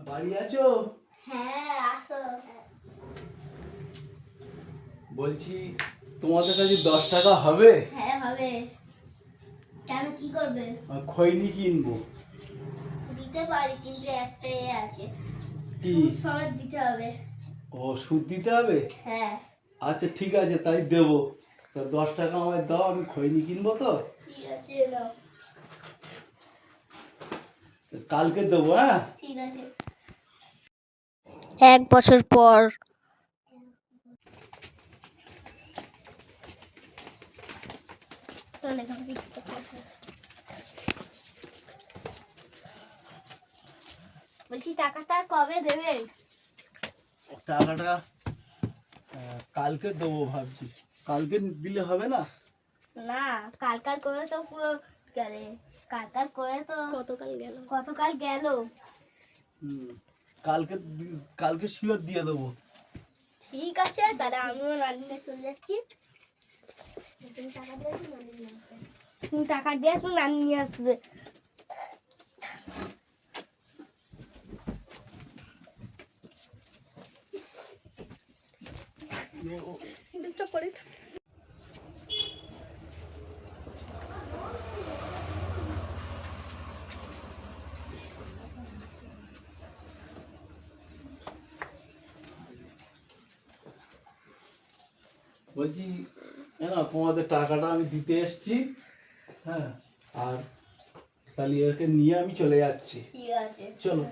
বাড়ি আছো? হ্যাঁ আসো। বলছি তোমাদের কাছে 10 টাকা হবে? হ্যাঁ হবে। কেন কি করবে? খৈনি কিনবো। দিতে পারি কিন্তু একটাই আছে, কি? সুদ সমেত দিতে হবে। ও সুদ দিতে হবে? হ্যাঁ আচ্ছা ঠিক আছে, তাই দেবো। তো 10 টাকা আমায় দাও, আমি খৈনি কিনবো তো। ঠিক আছে নাও। কালকে দেবো, হ্যাঁ? ঠিক আছে। 1 বছর পর। বলছি টাকাটা কবে দেবে? টাকাটা কালকে দেবো ভাবছি। কালকে দিলে হবে না? না, কালকাল করে তো পুরো গেলে, কালকাল করে তো কতকাল গেল। কালকে কালকে শিওর দিয়ে দেবো। ঠিক আছে, তাহলে আমিও নানিনে চলে যাচ্ছি। তুমি টাকা দিয়ে আসবে, নানি নিয়ে আসবে। বলছি না, তোমাদের টাকাটা আমি দিতে এসছি, হ্যাঁ, আর তাহলে একে নিয়ে আমি চলে যাচ্ছি। ঠিক আছে চলো।